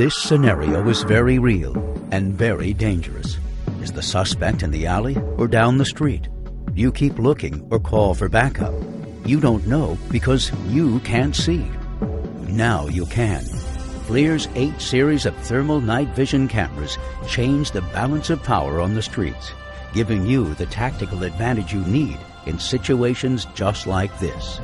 This scenario is very real and very dangerous. Is the suspect in the alley or down the street? Do you keep looking or call for backup? You don't know because you can't see. Now you can. FLIR's 8 series of thermal night vision cameras change the balance of power on the streets, giving you the tactical advantage you need in situations just like this.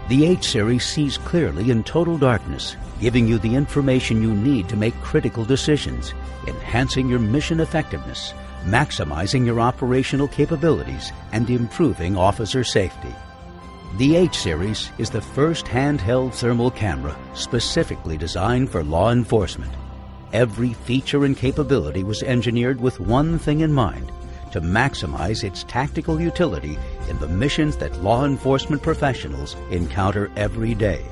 The 8 series sees clearly in total darkness, giving you the information you need to make critical decisions, enhancing your mission effectiveness, maximizing your operational capabilities, and improving officer safety. The 8 series is the first handheld thermal camera specifically designed for law enforcement. Every feature and capability was engineered with one thing in mind: to maximize its tactical utility in the missions that law enforcement professionals encounter every day.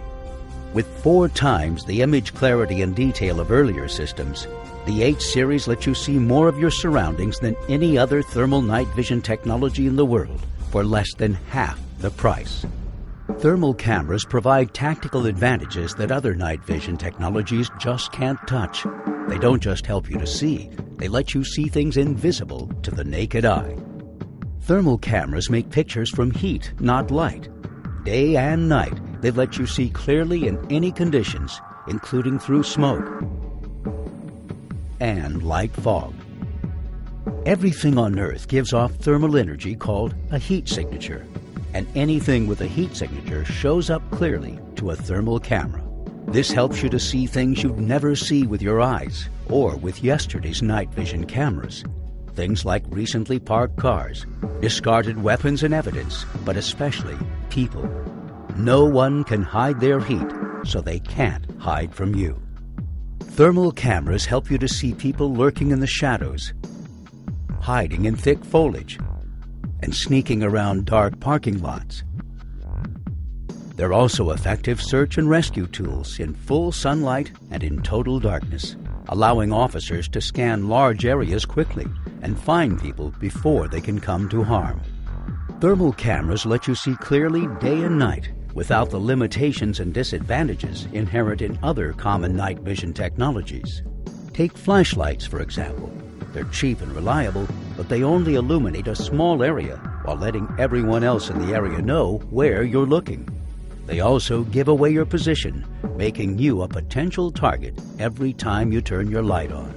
With 4 times the image clarity and detail of earlier systems, the 8 series lets you see more of your surroundings than any other thermal night vision technology in the world for less than half the price. Thermal cameras provide tactical advantages that other night vision technologies just can't touch. They don't just help you to see, they let you see things invisible to the naked eye. Thermal cameras make pictures from heat, not light. Day and night, they let you see clearly in any conditions, including through smoke and light fog. Everything on Earth gives off thermal energy called a heat signature, and anything with a heat signature shows up clearly to a thermal camera. This helps you to see things you'd never see with your eyes or with yesterday's night vision cameras. Things like recently parked cars, discarded weapons and evidence, but especially people. No one can hide their heat, so they can't hide from you. Thermal cameras help you to see people lurking in the shadows, hiding in thick foliage, and sneaking around dark parking lots. They're also effective search and rescue tools in full sunlight and in total darkness, allowing officers to scan large areas quickly and find people before they can come to harm. Thermal cameras let you see clearly day and night without the limitations and disadvantages inherent in other common night vision technologies. Take flashlights, for example. They're cheap and reliable, but they only illuminate a small area while letting everyone else in the area know where you're looking. They also give away your position, making you a potential target every time you turn your light on.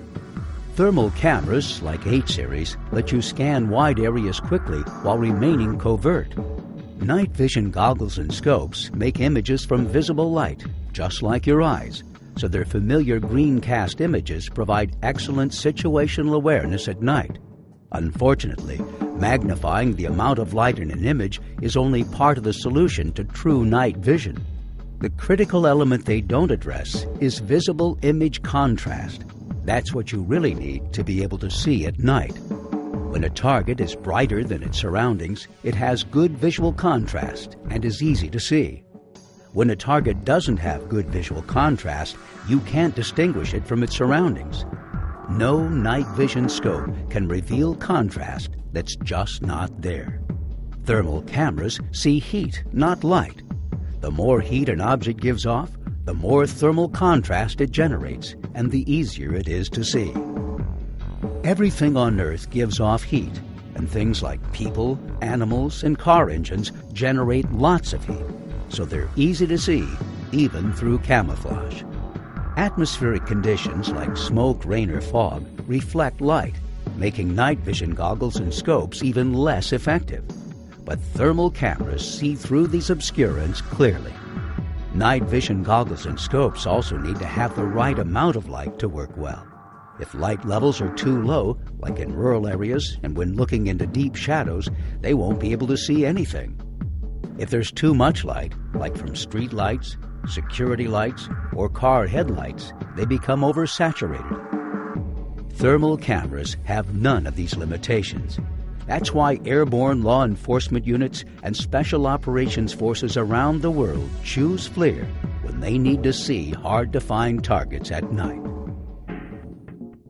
Thermal cameras, like 8 series, let you scan wide areas quickly while remaining covert. Night vision goggles and scopes make images from visible light, just like your eyes, so their familiar green cast images provide excellent situational awareness at night. Unfortunately, magnifying the amount of light in an image is only part of the solution to true night vision. The critical element they don't address is visible image contrast. That's what you really need to be able to see at night. When a target is brighter than its surroundings, it has good visual contrast and is easy to see. When a target doesn't have good visual contrast, you can't distinguish it from its surroundings. No night vision scope can reveal contrast that's just not there. Thermal cameras see heat, not light. The more heat an object gives off, the more thermal contrast it generates, and the easier it is to see. Everything on Earth gives off heat, and things like people, animals, and car engines generate lots of heat, so they're easy to see, even through camouflage. Atmospheric conditions like smoke, rain, or fog reflect light, making night vision goggles and scopes even less effective. But thermal cameras see through these obscurants clearly. Night vision goggles and scopes also need to have the right amount of light to work well. If light levels are too low, like in rural areas and when looking into deep shadows, they won't be able to see anything. If there's too much light, like from street lights, security lights, or car headlights, they become oversaturated. Thermal cameras have none of these limitations. That's why airborne law enforcement units and special operations forces around the world choose FLIR when they need to see hard-to-find targets at night.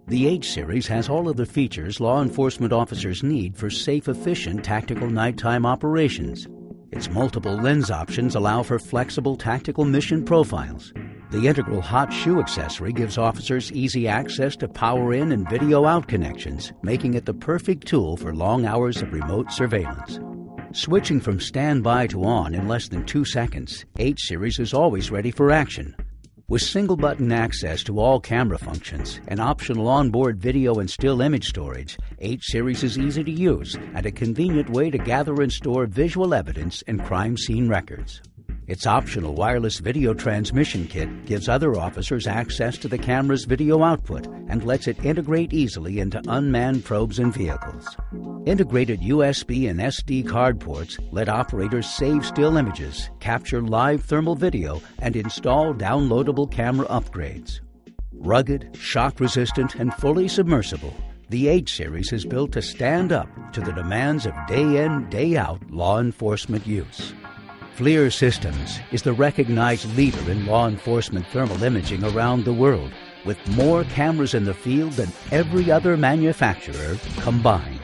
The 8 series has all of the features law enforcement officers need for safe, efficient tactical nighttime operations. Its multiple lens options allow for flexible tactical mission profiles. The integral hot shoe accessory gives officers easy access to power in and video out connections, making it the perfect tool for long hours of remote surveillance. Switching from standby to on in less than 2 seconds, H Series is always ready for action. With single-button access to all camera functions and optional onboard video and still image storage, H Series is easy to use and a convenient way to gather and store visual evidence and crime scene records. Its optional wireless video transmission kit gives other officers access to the camera's video output and lets it integrate easily into unmanned probes and vehicles. Integrated USB and SD card ports let operators save still images, capture live thermal video, and install downloadable camera upgrades. Rugged, shock-resistant, and fully submersible, the H Series is built to stand up to the demands of day-in, day-out law enforcement use. FLIR Systems is the recognized leader in law enforcement thermal imaging around the world, with more cameras in the field than every other manufacturer combined.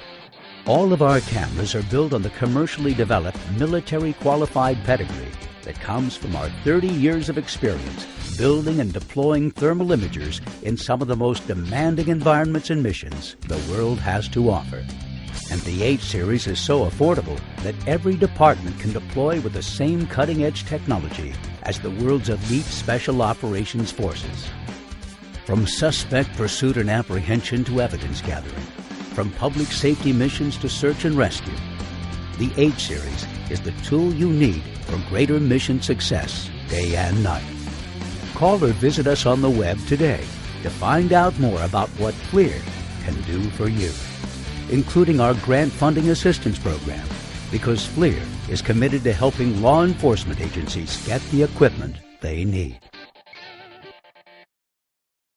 All of our cameras are built on the commercially developed military-qualified pedigree that comes from our 30 years of experience building and deploying thermal imagers in some of the most demanding environments and missions the world has to offer. And the H Series is so affordable that every department can deploy with the same cutting-edge technology as the world's elite special operations forces. From suspect pursuit and apprehension to evidence gathering, from public safety missions to search and rescue, the H Series is the tool you need for greater mission success day and night. Call or visit us on the web today to find out more about what FLIR can do for you, including our grant funding assistance program, because FLIR is committed to helping law enforcement agencies get the equipment they need.